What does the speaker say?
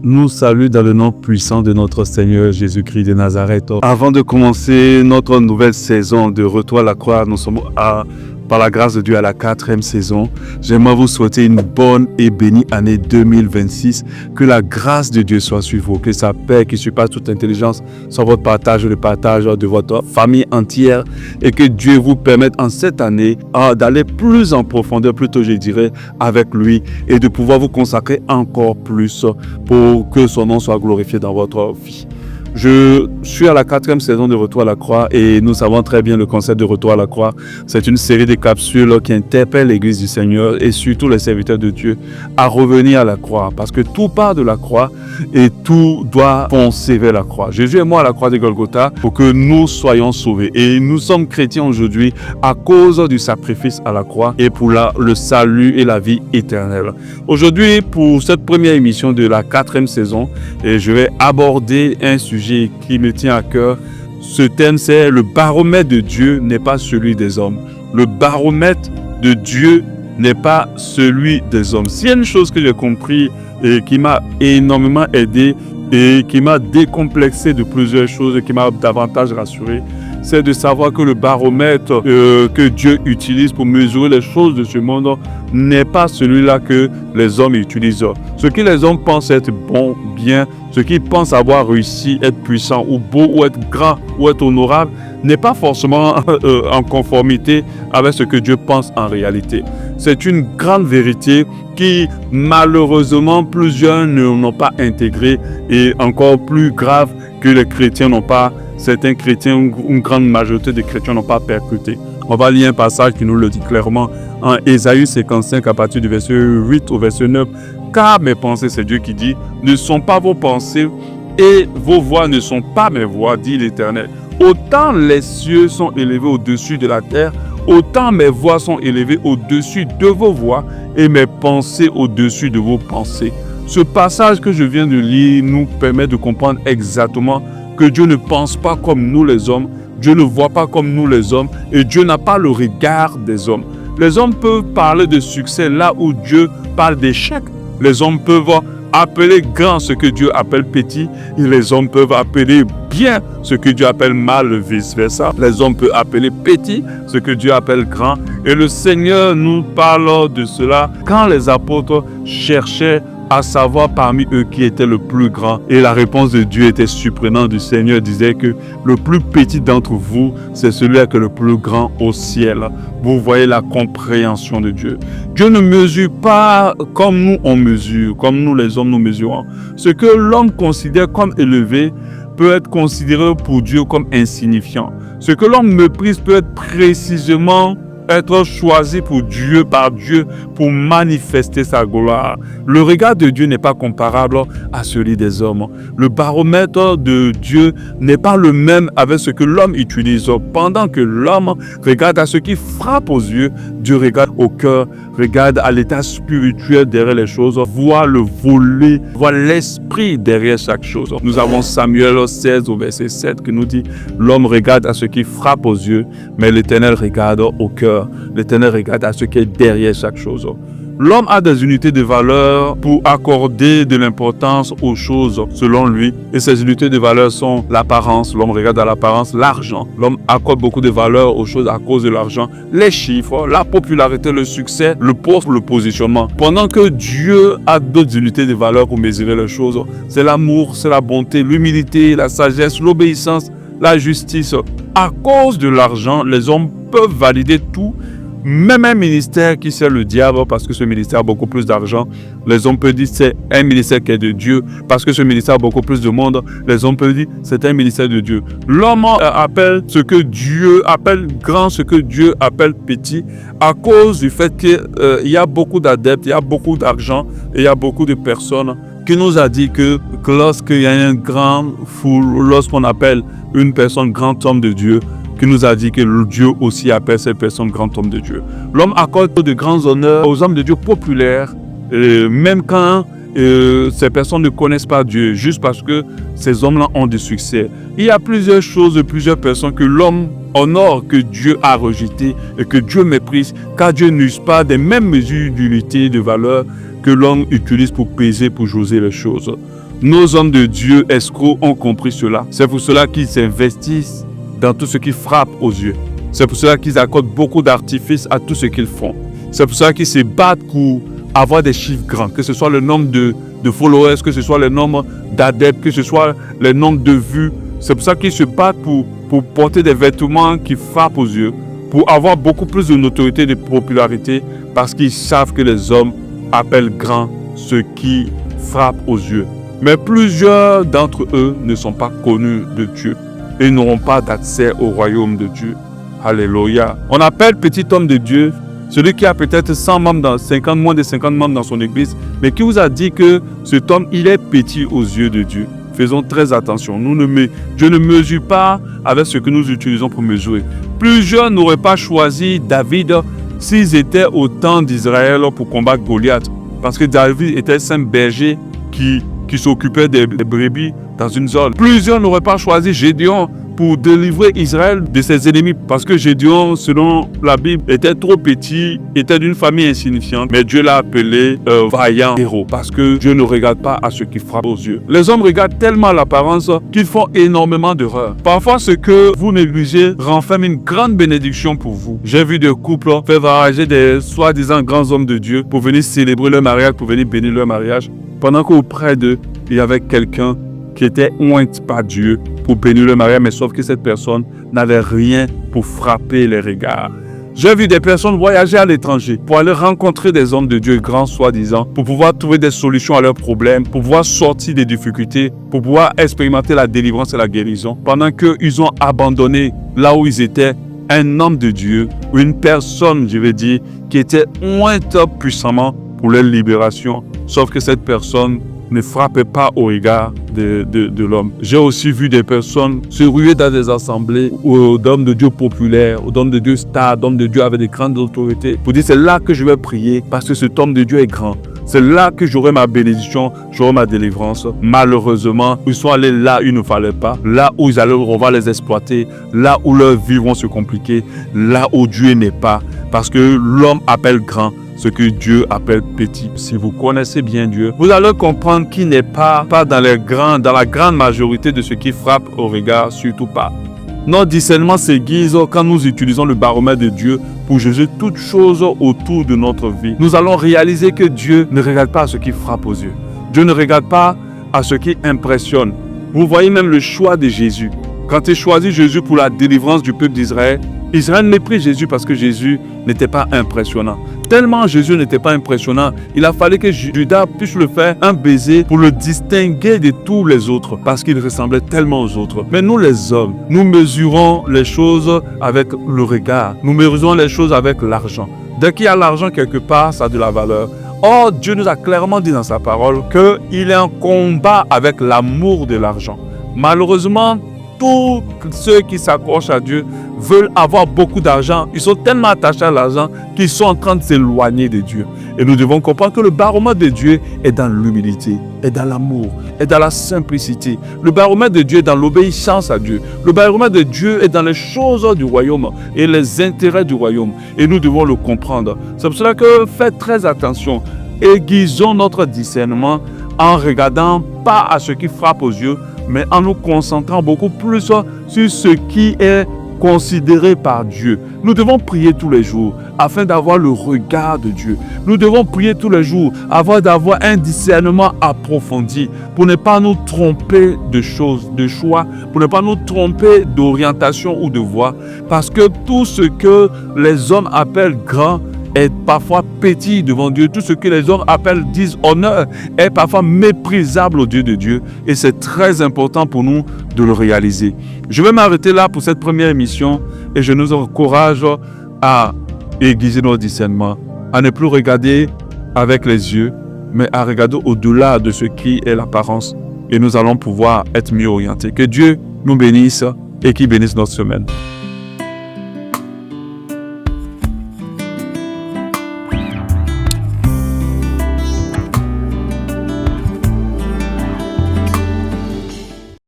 Nous salue dans le nom puissant de notre Seigneur Jésus-Christ de Nazareth. Avant de commencer notre nouvelle saison de Retour à la croix, nous sommes par la grâce de Dieu à la 4e saison. J'aimerais vous souhaiter une bonne et bénie année 2026. Que la grâce de Dieu soit sur vous, que sa paix qui surpasse toute intelligence soit votre partage, le partage de votre famille entière, et que Dieu vous permette en cette année d'aller plus en profondeur, plutôt je dirais, avec lui, et de pouvoir vous consacrer encore plus pour que son nom soit glorifié dans votre vie. Je suis à la 4e saison de Retour à la croix et nous savons très bien le concept de Retour à la croix. C'est une série de capsules qui interpellent l'Église du Seigneur et surtout les serviteurs de Dieu à revenir à la croix, parce que tout part de la croix et tout doit foncer vers la croix. Jésus est mort à la croix de Golgotha pour que nous soyons sauvés, et nous sommes chrétiens aujourd'hui à cause du sacrifice à la croix et pour le salut et la vie éternelle. Aujourd'hui, pour cette première émission de la 4e saison, je vais aborder un sujet qui me tient à cœur. Ce thème, c'est le baromètre de Dieu n'est pas celui des hommes. Le baromètre de Dieu n'est pas celui des hommes. S'il y a une chose que j'ai compris et qui m'a énormément aidé et qui m'a décomplexé de plusieurs choses et qui m'a davantage rassuré, c'est de savoir que le baromètre que Dieu utilise pour mesurer les choses de ce monde n'est pas celui-là que les hommes utilisent. Ce que les hommes pensent être bon, bien, ce qu'ils pensent avoir réussi, être puissant ou beau ou être grand ou être honorable, n'est pas forcément en conformité avec ce que Dieu pense en réalité. C'est une grande vérité qui, malheureusement, plusieurs n'ont pas intégré, et encore plus grave, que les chrétiens n'ont pas, certains chrétiens, une grande majorité des chrétiens n'ont pas percuté. On va lire un passage qui nous le dit clairement en Ésaïe 55 à partir du verset 8 au verset 9. Car mes pensées, c'est Dieu qui dit, ne sont pas vos pensées et vos voix ne sont pas mes voix, dit l'Éternel. Autant les cieux sont élevés au-dessus de la terre, autant mes voix sont élevées au-dessus de vos voix et mes pensées au-dessus de vos pensées. Ce passage que je viens de lire nous permet de comprendre exactement que Dieu ne pense pas comme nous les hommes, Dieu ne voit pas comme nous les hommes, et Dieu n'a pas le regard des hommes. Les hommes peuvent parler de succès là où Dieu parle d'échec. Les hommes peuvent appeler grand ce que Dieu appelle petit, et les hommes peuvent appeler bien ce que Dieu appelle mal, vice-versa. Les hommes peuvent appeler petit ce que Dieu appelle grand, et le Seigneur nous parle de cela quand les apôtres cherchaient à savoir parmi eux qui était le plus grand. Et la réponse de Dieu était surprenante. Du Seigneur disait que le plus petit d'entre vous, c'est celui qui est le plus grand au ciel. Vous voyez la compréhension de Dieu. Dieu ne mesure pas comme nous on mesure, comme nous les hommes nous mesurons. Ce que l'homme considère comme élevé peut être considéré pour Dieu comme insignifiant. Ce que l'homme méprise peut être précisément être choisi pour Dieu, par Dieu, pour manifester sa gloire. Le regard de Dieu n'est pas comparable à celui des hommes. Le baromètre de Dieu n'est pas le même avec ce que l'homme utilise. Pendant que l'homme regarde à ce qui frappe aux yeux, Dieu regarde au cœur, regarde à l'état spirituel derrière les choses, voit le volet, voit l'esprit derrière chaque chose. Nous avons Samuel 16 au verset 7 qui nous dit « L'homme regarde à ce qui frappe aux yeux, mais l'Éternel regarde au cœur. L'Éternel regarde à ce qui est derrière chaque chose. » L'homme a des unités de valeur pour accorder de l'importance aux choses selon lui. Et ces unités de valeur sont l'apparence. L'homme regarde à l'apparence, l'argent. L'homme accorde beaucoup de valeur aux choses à cause de l'argent. Les chiffres, la popularité, le succès, le poste, le positionnement. Pendant que Dieu a d'autres unités de valeur pour mesurer les choses. C'est l'amour, c'est la bonté, l'humilité, la sagesse, l'obéissance, la justice. À cause de l'argent, les hommes peuvent valider tout. Même un ministère qui sert le diable parce que ce ministère a beaucoup plus d'argent, les hommes peuvent dire c'est un ministère qui est de Dieu parce que ce ministère a beaucoup plus de monde, les hommes peuvent dire c'est un ministère de Dieu. L'homme appelle ce que Dieu appelle grand, ce que Dieu appelle petit, à cause du fait qu'il y a beaucoup d'adeptes, il y a beaucoup d'argent et il y a beaucoup de personnes qui nous a dit que lorsqu'il y a un grand foule, lorsqu'on appelle une personne grand homme de Dieu, qui nous a dit que Dieu aussi appelle cette personne grand homme de Dieu. L'homme accorde de grands honneurs aux hommes de Dieu populaires, même quand ces personnes ne connaissent pas Dieu juste parce que ces hommes-là ont du succès. Il y a plusieurs choses, plusieurs personnes que l'homme honore, que Dieu a rejeté et que Dieu méprise, car Dieu n'use pas des mêmes mesures d'unité, de valeur que l'homme utilise pour peser, pour jauger les choses. Nos hommes de Dieu escrocs ont compris cela. C'est pour cela qu'ils s'investissent dans tout ce qui frappe aux yeux. C'est pour cela qu'ils accordent beaucoup d'artifices à tout ce qu'ils font. C'est pour ça qu'ils se battent pour avoir des chiffres grands, que ce soit le nombre de followers, que ce soit le nombre d'adeptes, que ce soit le nombre de vues. C'est pour ça qu'ils se battent pour porter des vêtements qui frappent aux yeux, pour avoir beaucoup plus de notoriété et de popularité, parce qu'ils savent que les hommes appellent grand ce qui frappe aux yeux. Mais plusieurs d'entre eux ne sont pas connus de Dieu et n'auront pas d'accès au royaume de Dieu. Alléluia. On appelle petit homme de Dieu celui qui a peut-être 100 membres, moins de 50 membres dans son église, mais qui vous a dit que cet homme, il est petit aux yeux de Dieu. Faisons très attention. Dieu ne mesure pas avec ce que nous utilisons pour mesurer. Plusieurs n'auraient pas choisi David s'ils étaient au temps d'Israël pour combattre Goliath. Parce que David était un berger qui s'occupait des brebis dans une zone. Plusieurs n'auraient pas choisi Gédéon pour délivrer Israël de ses ennemis. Parce que Gédéon, selon la Bible, était trop petit, était d'une famille insignifiante. Mais Dieu l'a appelé vaillant héros. Parce que Dieu ne regarde pas à ce qui frappe aux yeux. Les hommes regardent tellement l'apparence qu'ils font énormément d'erreurs. Parfois, ce que vous négligez renferme une grande bénédiction pour vous. J'ai vu des couples faire voyager des soi-disant grands hommes de Dieu pour venir célébrer leur mariage, pour venir bénir leur mariage. Pendant qu'auprès d'eux, il y avait quelqu'un qui était oint par Dieu pour bénir le mariage, mais sauf que cette personne n'avait rien pour frapper les regards. J'ai vu des personnes voyager à l'étranger pour aller rencontrer des hommes de Dieu grands soi-disant, pour pouvoir trouver des solutions à leurs problèmes, pour pouvoir sortir des difficultés, pour pouvoir expérimenter la délivrance et la guérison, pendant qu'ils ont abandonné là où ils étaient un homme de Dieu, ou une personne, je vais dire, qui était ointe puissamment pour leur libération, sauf que cette personne ne frappait pas au regard de l'homme. J'ai aussi vu des personnes se ruer dans des assemblées d'hommes de Dieu populaires, d'hommes de Dieu stars, d'hommes de Dieu avec des grandes autorités, pour dire c'est là que je vais prier parce que cet homme de Dieu est grand. C'est là que j'aurai ma bénédiction, j'aurai ma délivrance. Malheureusement, ils sont allés là où il ne fallait pas. Là où ils allaient, on va les exploiter. Là où leurs vies vont se compliquer. Là où Dieu n'est pas. Parce que l'homme appelle grand ce que Dieu appelle petit. Si vous connaissez bien Dieu, vous allez comprendre qu'il n'est pas dans la grande majorité de ce qui frappe au regard, surtout pas. Notre discernement s'aiguise quand nous utilisons le baromètre de Dieu pour juger toutes choses autour de notre vie. Nous allons réaliser que Dieu ne regarde pas à ce qui frappe aux yeux. Dieu ne regarde pas à ce qui impressionne. Vous voyez même le choix de Jésus. Quand il choisit Jésus pour la délivrance du peuple d'Israël, Israël méprise Jésus parce que Jésus n'était pas impressionnant. Tellement Jésus n'était pas impressionnant, il a fallu que Judas puisse le faire un baiser pour le distinguer de tous les autres parce qu'il ressemblait tellement aux autres. Mais nous les hommes, nous mesurons les choses avec le regard. Nous mesurons les choses avec l'argent. Dès qu'il y a l'argent quelque part, ça a de la valeur. Or, Dieu nous a clairement dit dans sa parole qu'il est en combat avec l'amour de l'argent. Malheureusement, tous ceux qui s'accrochent à Dieu veulent avoir beaucoup d'argent. Ils sont tellement attachés à l'argent qu'ils sont en train de s'éloigner de Dieu. Et nous devons comprendre que le baromètre de Dieu est dans l'humilité, est dans l'amour, est dans la simplicité. Le baromètre de Dieu est dans l'obéissance à Dieu. Le baromètre de Dieu est dans les choses du royaume et les intérêts du royaume. Et nous devons le comprendre. C'est pour cela que faites très attention. Aiguisons notre discernement en regardant pas à ce qui frappe aux yeux, mais en nous concentrant beaucoup plus sur ce qui est considéré par Dieu. Nous devons prier tous les jours afin d'avoir le regard de Dieu. Nous devons prier tous les jours afin d'avoir un discernement approfondi pour ne pas nous tromper de choses, de choix, pour ne pas nous tromper d'orientation ou de voie. Parce que tout ce que les hommes appellent grand est parfois petit devant Dieu. Tout ce que les hommes disent honneur est parfois méprisable au Dieu de Dieu. Et c'est très important pour nous de le réaliser. Je vais m'arrêter là pour cette première émission et je nous encourage à aiguiser nos discernements, à ne plus regarder avec les yeux, mais à regarder au-delà de ce qui est l'apparence. Et nous allons pouvoir être mieux orientés. Que Dieu nous bénisse et qu'il bénisse notre semaine.